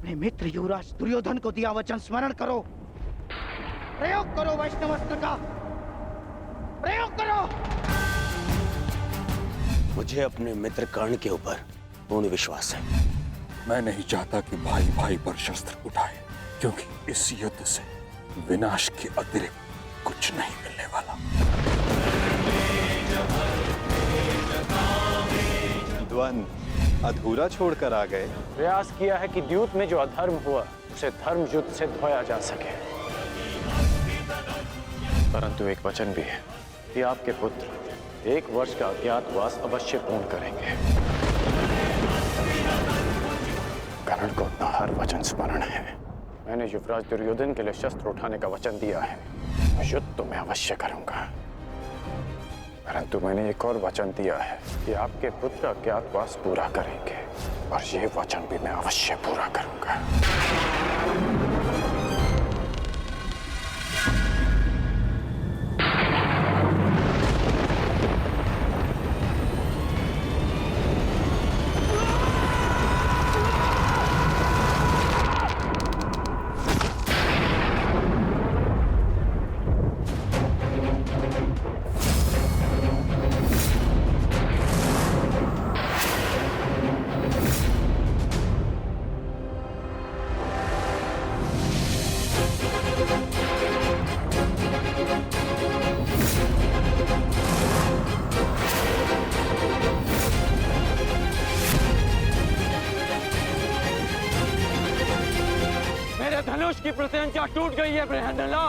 अपने मित्र युवराज दुर्योधन को दिया वचन स्मरण करो। प्रयोग करो वैष्णवस्त्र का, प्रयोग करो। मुझे अपने मित्र कर्ण के ऊपर पूर्ण विश्वास है। मैं नहीं चाहता कि भाई भाई पर शस्त्र उठाए, क्योंकि इस युद्ध से विनाश के अतिरिक्त कुछ नहीं मिलने वाला। द्वंद्व अधूरा छोड़कर आ गए। प्रयास किया है कि द्यूत में जो अधर्म हुआ उसे धर्म युद्ध से धोया जा सके, परंतु एक वचन भी है कि आपके पुत्र 1 वर्ष का अज्ञातवास अवश्य पूर्ण करेंगे। कर्ण को अपना हर वचन स्मरण है। मैंने युवराज दुर्योधन के लिए शस्त्र उठाने का वचन दिया है। युद्ध तो मैं अवश्य करूंगा, परंतु मैंने एक और वचन दिया है कि आपके पुत्र अज्ञातवास पूरा करेंगे, और ये वचन भी मैं अवश्य पूरा करूंगा। धनुष की प्रत्यंचा टूट गई है बृहन्नला।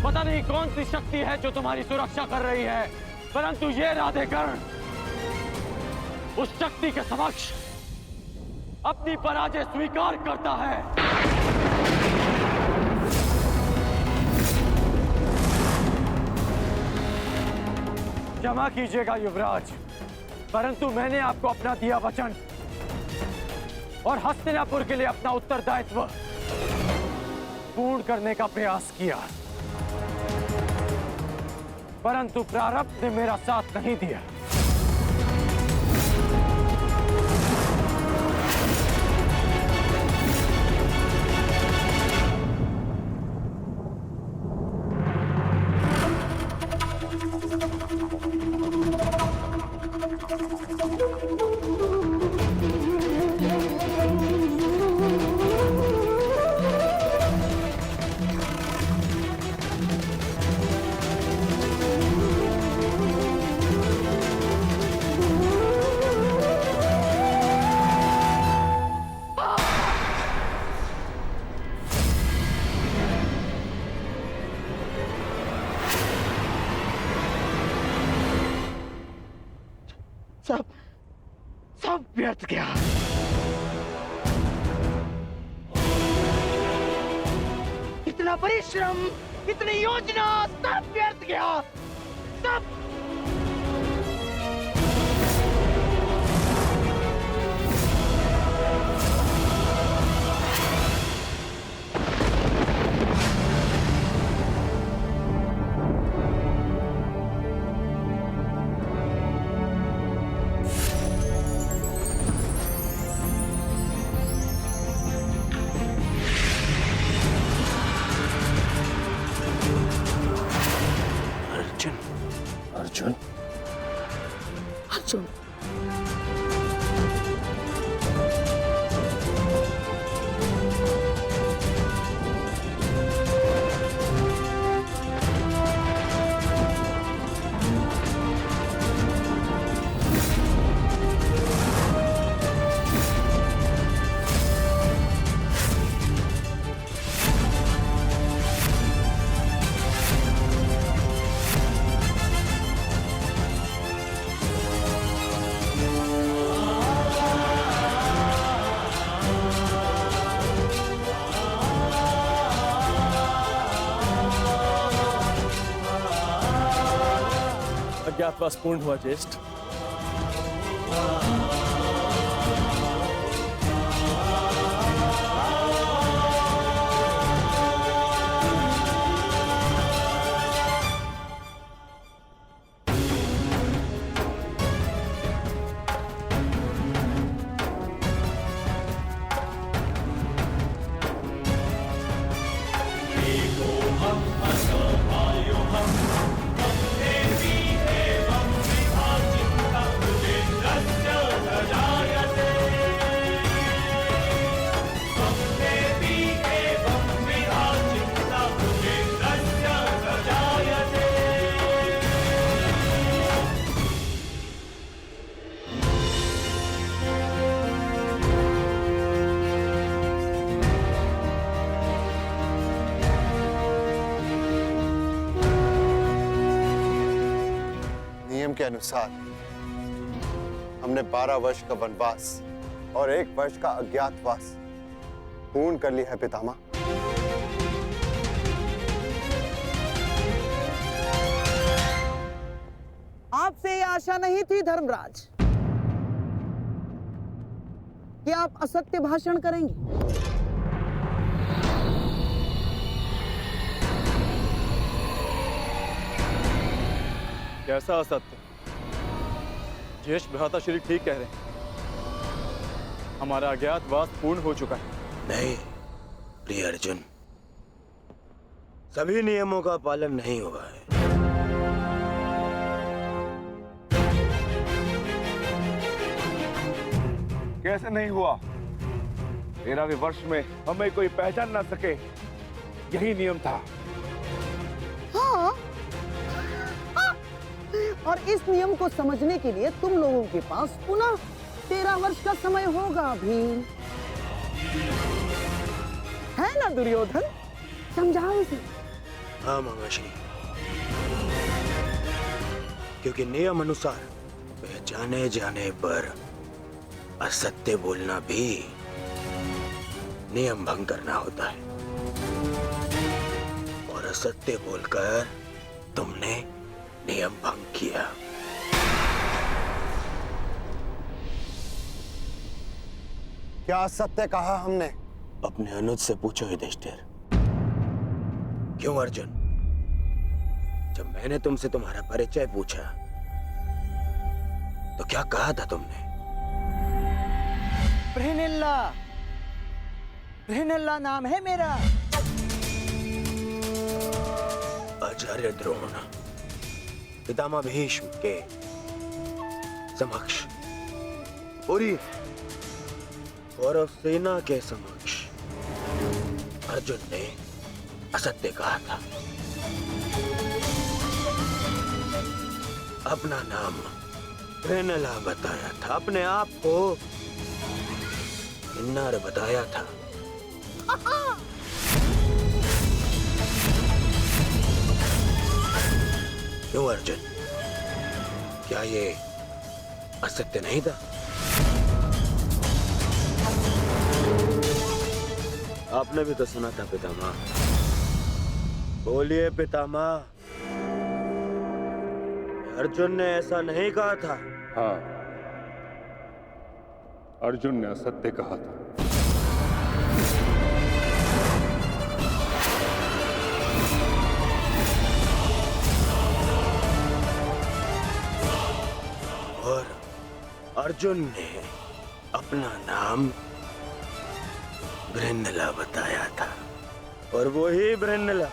पता नहीं कौन सी शक्ति है जो तुम्हारी सुरक्षा कर रही है, परंतु ये राधेकर्ण उस शक्ति के समक्ष अपनी पराजय स्वीकार करता है। क्षमा कीजिएगा युवराज, परंतु मैंने आपको अपना दिया वचन और हस्तिनापुर के लिए अपना उत्तरदायित्व पूर्ण करने का प्रयास किया, परंतु प्रारब्ध ने मेरा साथ नहीं दिया। सब व्यर्थ गया। इतना परिश्रम, इतनी योजना, सब व्यर्थ गया। सब अर्जुन, अर्जुन, अज्ञातवास पूर्ण हुआ ज्येष्ठ। अनुसार हमने 12 वर्ष का वनवास और 1 वर्ष का अज्ञातवास पूर्ण कर लिया है पितामह। आपसे ये आशा नहीं थी धर्मराज कि आप असत्य भाषण करेंगे। कैसा असत्य? ज्येष्ठ भ्राता श्री ठीक कह रहे हैं, हमारा अज्ञातवास पूर्ण हो चुका है। नहीं प्रिय अर्जुन, सभी नियमों का पालन नहीं हुआ है। कैसे नहीं हुआ? 13वें वर्ष में हमें कोई पहचान ना सके, यही नियम था। हाँ। और इस नियम को समझने के लिए तुम लोगों के पास पुनः 13 वर्ष का समय होगा भीम, है ना दुर्योधन? समझाओ इसे। हाँ मामाश्री, क्योंकि नियम अनुसार पहचाने जाने पर असत्य बोलना भी नियम भंग करना होता है, और असत्य बोलकर तुमने नियम भंग किया। क्या सत्य कहा हमने? अपने अनुज से पूछो युधिष्ठिर। क्यों अर्जुन, जब मैंने तुमसे तुम्हारा परिचय पूछा तो क्या कहा था तुमने? बृहनिल्ला, बृहनिल्ला नाम है मेरा। आचार्य द्रोण पितामह भीष्म के समक्ष, पूरी कौरव सेना के समक्ष अर्जुन ने असत्य कहा था। अपना नाम बृहनला बताया था, अपने आप को किन्नर बताया था। क्यों अर्जुन, क्या ये असत्य नहीं था? आपने भी तो सुना था पितामह। बोलिए पितामह, अर्जुन ने ऐसा नहीं कहा था? हाँ, अर्जुन ने असत्य कहा था। और अर्जुन ने अपना नाम बृहन्नला बताया था, और वो ही बृहन्नला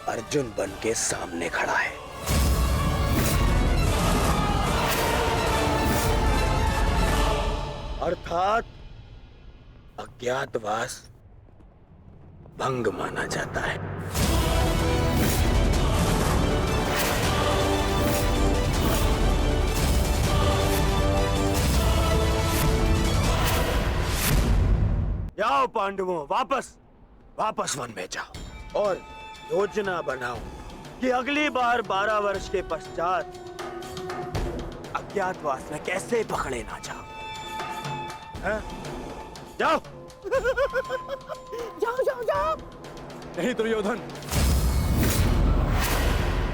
अर्जुन बन के सामने खड़ा है। अर्थात अज्ञातवास भंग माना जाता है। जाओ पांडवों, वापस वन में जाओ और योजना बनाओ कि अगली बार 12 वर्ष के पश्चात अज्ञातवास में कैसे पकड़े ना जाओ। हैं? जाओ। जाओ जाओ जाओ। नहीं दुर्योधन,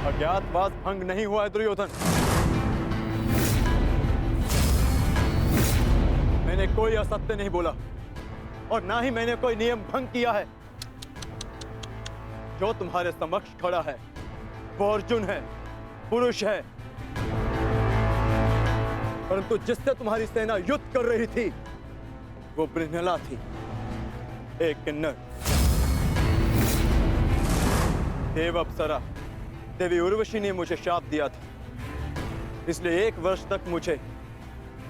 अज्ञातवास भंग नहीं हुआ है दुर्योधन। मैंने कोई असत्य नहीं बोला और ना ही मैंने कोई नियम भंग किया है। जो तुम्हारे समक्ष खड़ा है वो अर्जुन है, पुरुष है, परंतु जिससे तुम्हारी सेना युद्ध कर रही थी वो बृहन्नला थी, एक किन्नर। देव अप्सरा देवी उर्वशी ने मुझे शाप दिया था, इसलिए 1 वर्ष तक मुझे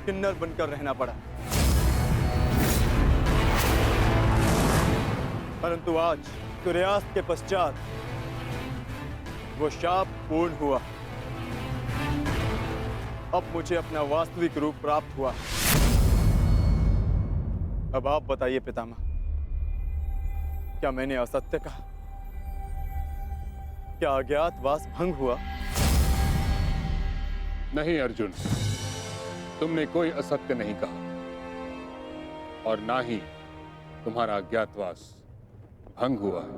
किन्नर बनकर रहना पड़ा। परंतु आज सूर्यास्त के पश्चात वो शाप पूर्ण हुआ। अब मुझे अपना वास्तविक रूप प्राप्त हुआ। अब आप बताइए पितामह, क्या मैंने असत्य कहा? क्या अज्ञातवास भंग हुआ? नहीं अर्जुन, तुमने कोई असत्य नहीं कहा और ना ही तुम्हारा अज्ञातवास भंग हुआ है।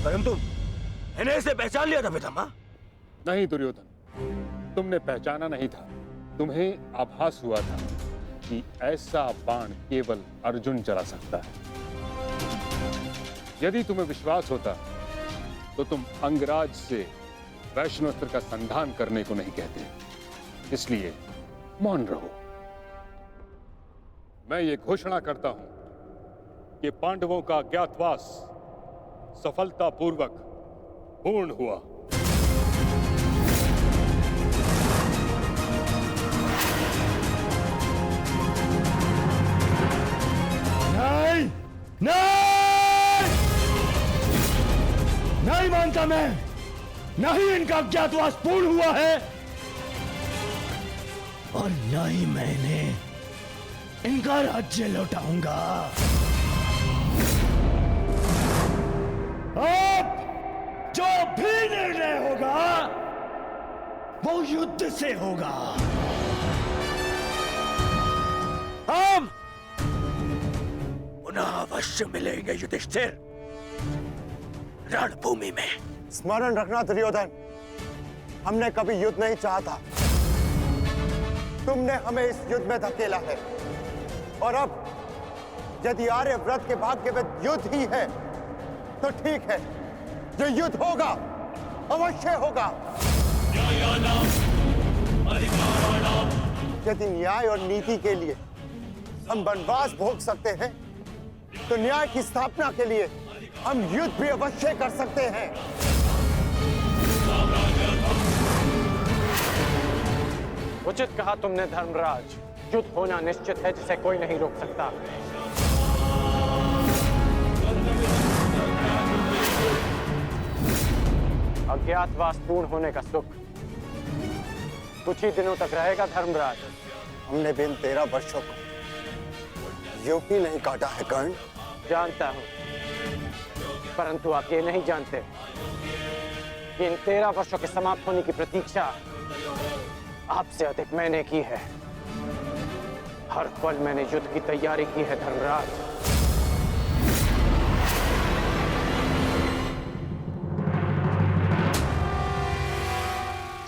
परंतु मैंने इसे पहचान लिया था पितामह। नहीं दुर्योधन, तुमने पहचाना नहीं था। तुम्हें आभास हुआ था कि ऐसा बाण केवल अर्जुन चला सकता है। यदि तुम्हें विश्वास होता तो तुम अंगराज से वैष्णवास्त्र का संधान करने को नहीं कहते। इसलिए मौन रहो। मैं ये घोषणा करता हूं कि पांडवों का अज्ञातवास सफलतापूर्वक पूर्ण हुआ। नहीं, नहीं मानता मैं। नहीं इनका अज्ञातवास पूर्ण हुआ है और न ही मैंने इनका राज्य लौटाऊंगा। अब जो भी निर्णय होगा वो युद्ध से होगा। हम पुनः अवश्य मिलेंगे युधिष्ठिर, रणभूमि में। स्मरण रखना दुर्योधन, हमने कभी युद्ध नहीं चाहा। तुमने हमें इस युद्ध में धकेला है और अब यदि आर्यव्रत के भाग्य में युद्ध ही है तो ठीक है, जो युद्ध होगा अवश्य होगा। यदि न्याय और नीति के लिए हम वनवास भोग सकते हैं तो न्याय की स्थापना के लिए हम युद्ध भी अवश्य कर सकते हैं। उचित कहा तुमने धर्मराज, युद्ध होना निश्चित है जिसे कोई नहीं रोक सकता। अज्ञातवास पूर्ण होने का सुख कुछ ही दिनों तक रहेगा धर्मराज। हमने बिन 13 वर्षों को यूं ही नहीं काटा है कर्ण। जानता हूं, परंतु आप ये नहीं जानते कि इन 13 वर्षों के समाप्त होने की प्रतीक्षा आपसे अधिक मैंने की है। हर पल मैंने युद्ध की तैयारी की है धर्मराज।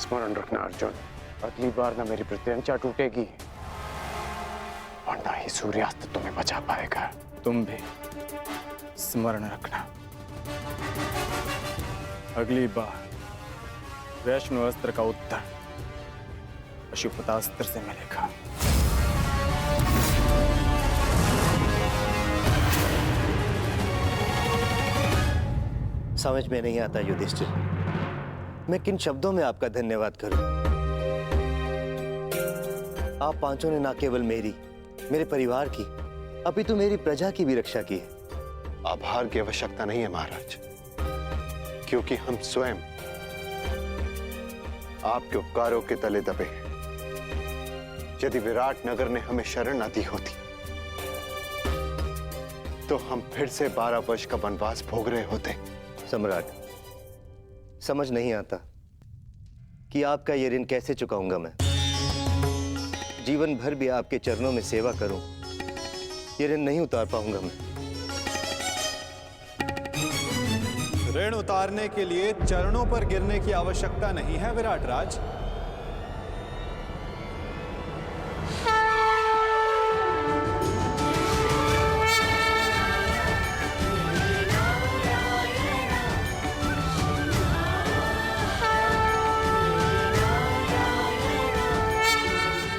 स्मरण रखना अर्जुन, अगली बार ना मेरी प्रत्यंचा टूटेगी और ना ही सूर्यास्त तुम्हें बचा पाएगा। तुम भी स्मरण रखना, अगली बार वैष्णवास्त्र का उत्तर पशुपतास्त्र से मिलेगा। समझ में नहीं आता युधिष्ठिर, मैं किन शब्दों में आपका धन्यवाद करूं। आप पांचों ने ना केवल मेरी, मेरे परिवार की, अपितु मेरी प्रजा की भी रक्षा की है। आभार की आवश्यकता नहीं है महाराज, क्योंकि हम स्वयं आपके उपकारों के तले दबे हैं। यदि विराट नगर ने हमें शरण न दी होती तो हम फिर से 12 वर्ष का वनवास भोग रहे होते। सम्राट, समझ नहीं आता कि आपका ये ऋण कैसे चुकाऊंगा मैं। जीवन भर भी आपके चरणों में सेवा करूं, ये ऋण नहीं उतार पाऊंगा मैं। ऋण उतारने के लिए चरणों पर गिरने की आवश्यकता नहीं है विराट राज।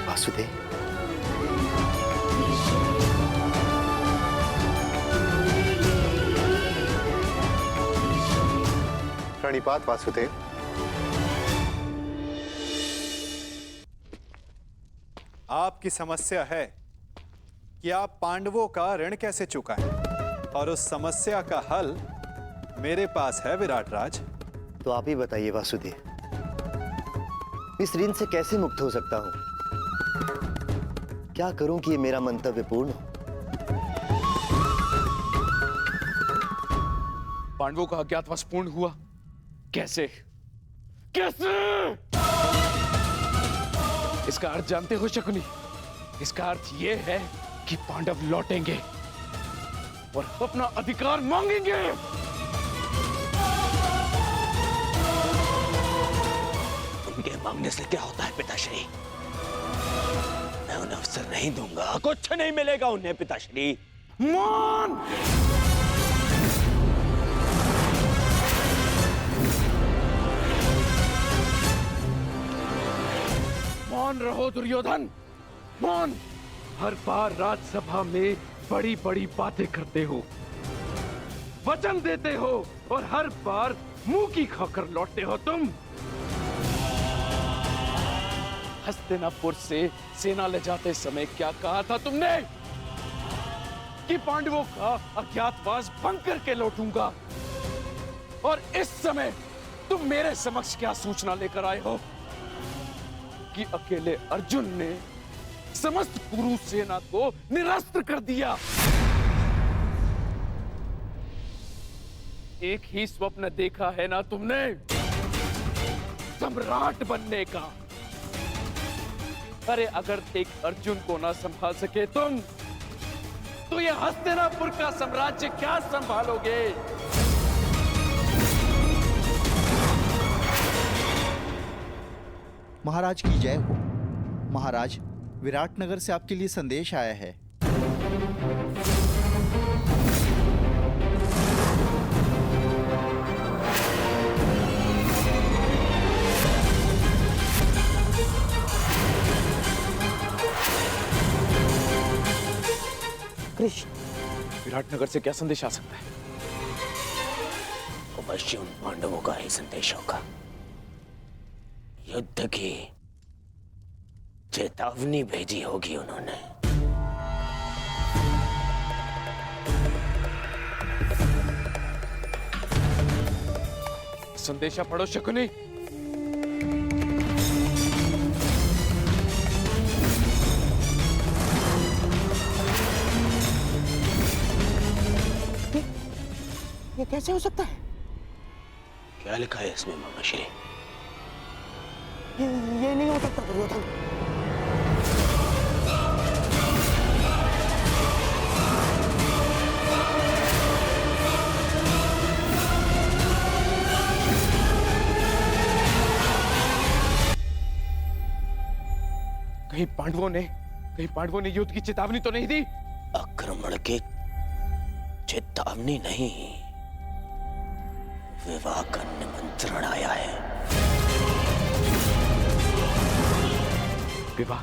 वासुदेव, प्रणिपात वासुदेव। आपकी समस्या है कि आप पांडवों का ऋण कैसे चुकाएं, और उस समस्या का हल मेरे पास है विराट राज। तो आप ही बताइए वासुदेव, इस ऋण से कैसे मुक्त हो सकता हूं? क्या करूं कि ये मेरा मंतव्य पूर्ण हो? पांडवों का अज्ञातवास पूर्ण हुआ कैसे? कैसे? इसका अर्थ जानते हो शकुनी? इसका अर्थ यह है कि पांडव लौटेंगे और अपना अधिकार मांगेंगे। उनके मांगने से क्या होता है पिताश्री? मैं उन्हें अवसर नहीं दूंगा, कुछ नहीं मिलेगा उन्हें पिताश्री। मान! मान रहो दुर्योधन, मान! हर बार राज्यसभा में बड़ी बड़ी बातें करते हो, वचन देते हो और हर बार मुंह की खाकर लौटते हो तुम। हस्तिनापुर से सेना ले जाते समय क्या कहा था तुमने? कि पांडवों का अज्ञातवास भंग करके लौटूंगा। और इस समय तुम मेरे समक्ष क्या सूचना लेकर आए हो? कि अकेले अर्जुन ने समस्त कुरु सेना को निरस्त्र कर दिया। एक ही स्वप्न देखा है ना तुमने, सम्राट बनने का। अरे अगर एक अर्जुन को ना संभाल सके तुम, तो ये हस्तिनापुर का साम्राज्य क्या संभालोगे? महाराज की जय हो। महाराज, विराटनगर से आपके लिए संदेश आया है। कृष्ण, विराटनगर से क्या संदेश आ सकता है? अवश्य उन पांडवों का ही संदेश होगा। युद्ध की चेतावनी भेजी होगी उन्होंने। संदेशा पढ़ो शकुनी। ये कैसे हो सकता है? क्या लिखा है इसमें मामाश्री? ये नहीं हो सकता दुर्योधन। कहीं पांडवों ने युद्ध की चेतावनी तो नहीं दी? आक्रमण की चेतावनी नहीं, विवाह का निमंत्रण आया है। विवाह?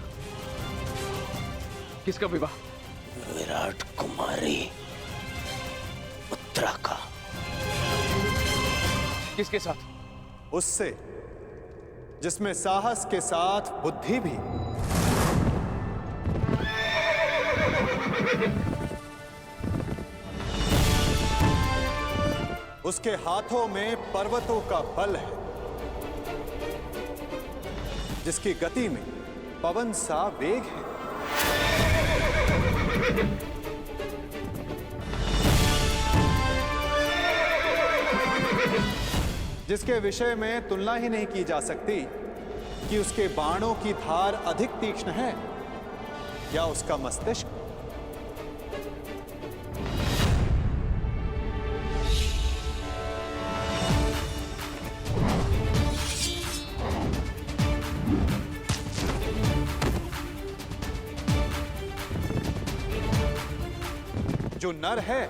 किसका विवाह? विराट कुमारी उत्तरा का। किसके साथ? उससे जिसमें साहस के साथ बुद्धि भी। उसके हाथों में पर्वतों का बल है, जिसकी गति में पवन सा वेग है। जिसके विषय में तुलना ही नहीं की जा सकती कि उसके बाणों की धार अधिक तीक्ष्ण है या उसका मस्तिष्क। जो नर है,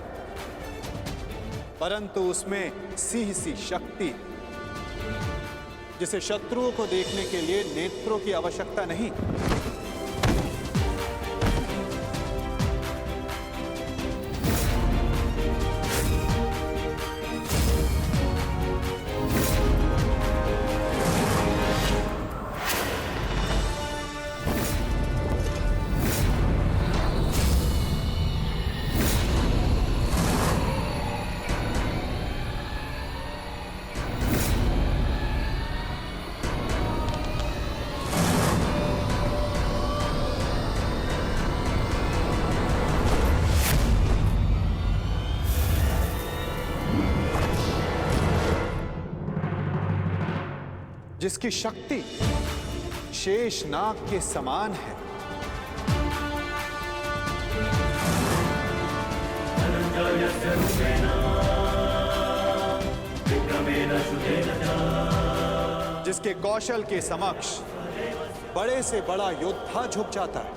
परंतु उसमें सिंह सी शक्ति, जिसे शत्रुओं को देखने के लिए नेत्रों की आवश्यकता नहीं। जिसकी शक्ति शेष नाग के समान है, जिसके कौशल के समक्ष बड़े से बड़ा योद्धा झुक जाता है,